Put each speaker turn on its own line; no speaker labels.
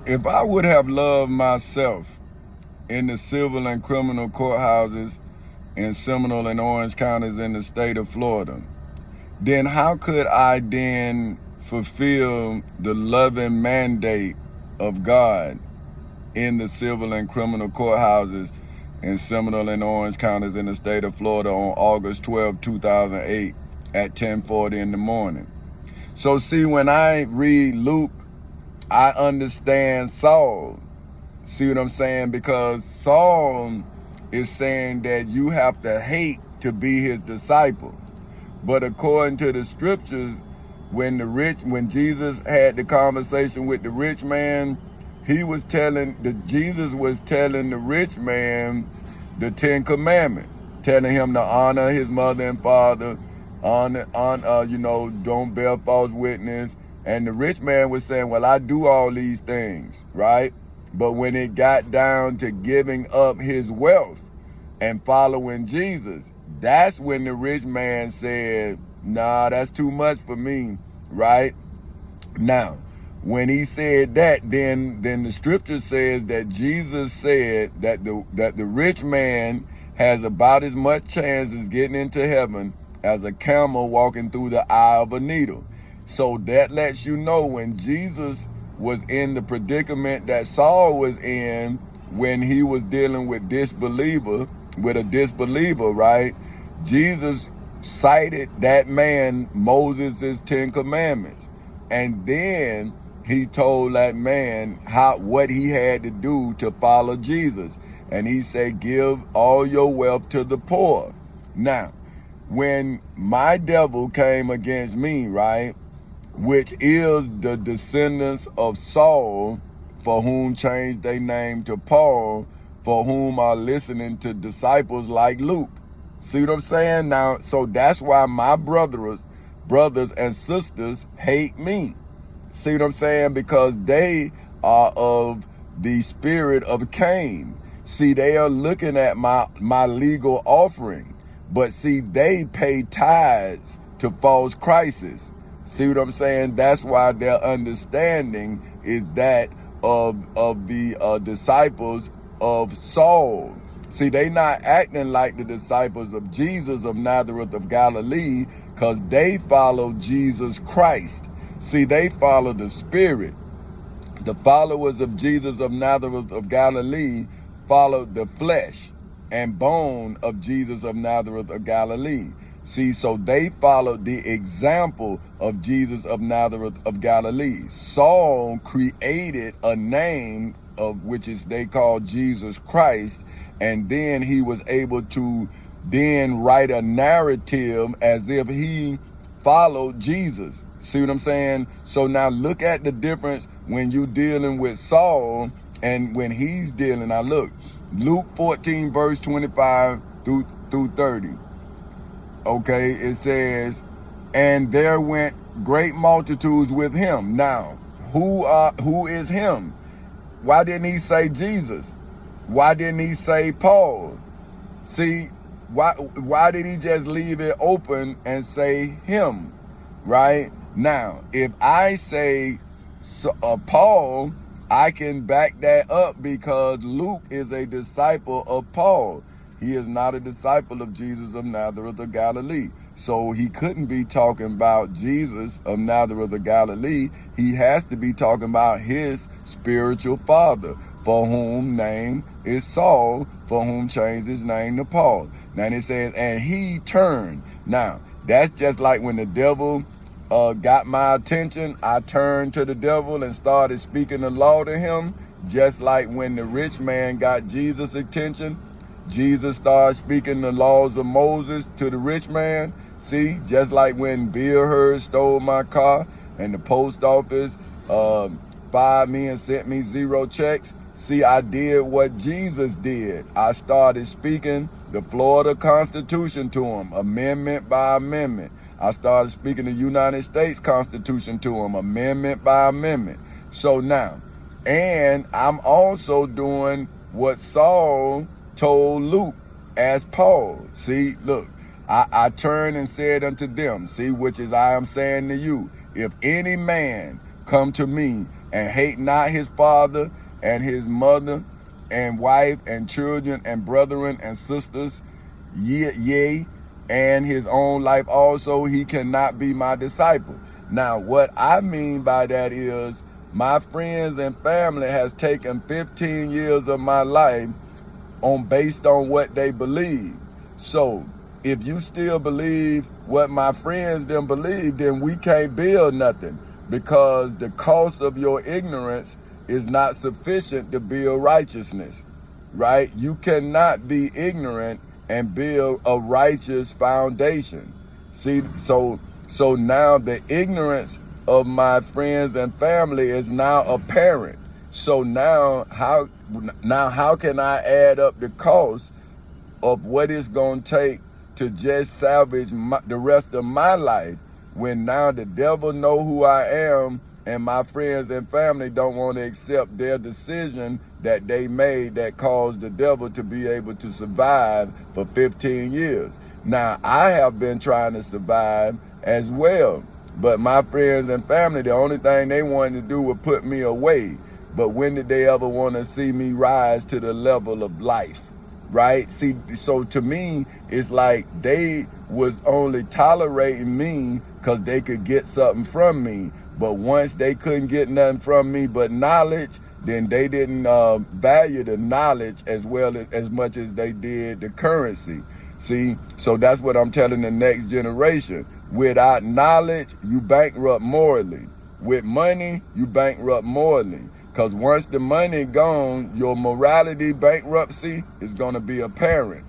If I would have loved myself in the civil and criminal courthouses in Seminole and Orange counties in the state of Florida, then how could I then fulfill the loving mandate of God in the civil and criminal courthouses in Seminole and Orange counties in the state of Florida on August 12, 2008 at 10:40 in the morning? So see, when I read Luke, I understand Saul. See what I'm saying? Because Saul is saying that you have to hate to be his disciple. But according to the scriptures, when Jesus had the conversation with the rich man, Jesus was telling the rich man the 10 commandments, telling him to honor his mother and father, don't bear false witness. And the rich man was saying, well, I do all these things, right? But when it got down to giving up his wealth and following Jesus, that's when the rich man said, nah, that's too much for me, right? Now, when he said that, then the scripture says that Jesus said that the rich man has about as much chance as getting into heaven as a camel walking through the eye of a needle. So that lets you know when Jesus was in the predicament that Saul was in when he was dealing with a disbeliever, right? Jesus cited that man Moses' 10 commandments. And then he told that man what he had to do to follow Jesus. And he said, give all your wealth to the poor. Now, when my devil came against me, right, which is the descendants of Saul, for whom changed their name to Paul, for whom are listening to disciples like Luke. See what I'm saying? Now, so that's why my brothers and sisters hate me. See what I'm saying? Because they are of the spirit of Cain. See, they are looking at my legal offering, but see, they pay tithes to false Christs. See what I'm saying? That's why their understanding is that of the disciples of Saul. See, they not acting like the disciples of Jesus of Nazareth of Galilee, because they follow Jesus Christ. See, they follow the Spirit. The followers of Jesus of Nazareth of Galilee followed the flesh and bone of Jesus of Nazareth of Galilee. See, so they followed the example of Jesus of Nazareth of Galilee. Saul created a name of which is they call Jesus Christ, and then he was able to then write a narrative as if he followed Jesus. See what I'm saying? So now look at the difference when you're dealing with Saul and when he's dealing. Now look, Luke 14 verse 25 through 30. Okay, it says, and there went great multitudes with him. Now, who is him? Why didn't he say Jesus? Why didn't he say Paul? See, why did he just leave it open and say him? Right? Now, if I say Paul, I can back that up because Luke is a disciple of Paul. He is not a disciple of Jesus of Nazareth of Galilee. So he couldn't be talking about Jesus of Nazareth of Galilee. He has to be talking about his spiritual father, for whom name is Saul, for whom changed his name to Paul. Now it says, and he turned. Now, that's just like when the devil got my attention, I turned to the devil and started speaking the law to him. Just like when the rich man got Jesus' attention, Jesus started speaking the laws of Moses to the rich man. See, just like when Bill Hurd stole my car and the post office fired me and sent me 0 checks. See, I did what Jesus did. I started speaking the Florida Constitution to him, amendment by amendment. I started speaking the United States Constitution to him, amendment by amendment. So now, and I'm also doing what Saul told Luke as Paul. See, look, I turned and said unto them, see, which is I am saying to you, if any man come to me and hate not his father and his mother and wife and children and brethren and sisters, yea, and his own life also, he cannot be my disciple. Now, what I mean by that is my friends and family has taken 15 years of my life based on what they believe. So if you still believe what my friends then believe, then we can't build nothing, because the cost of your ignorance is not sufficient to build righteousness, right? You cannot be ignorant and build a righteous foundation. See, so now the ignorance of my friends and family is now apparent. So now how can I add up the cost of what it's going to take to just salvage the rest of my life, when now the devil know who I am and my friends and family don't want to accept their decision that they made that caused the devil to be able to survive for 15 years. Now, I have been trying to survive as well, but my friends and family, the only thing they wanted to do was put me away. But when did they ever want to see me rise to the level of life, right? See, so to me, it's like they was only tolerating me because they could get something from me. But once they couldn't get nothing from me but knowledge, then they didn't value the knowledge as much as they did the currency. See, so that's what I'm telling the next generation. Without knowledge, you bankrupt morally. With money, you bankrupt morally. Because once the money gone, your morality bankruptcy is going to be apparent.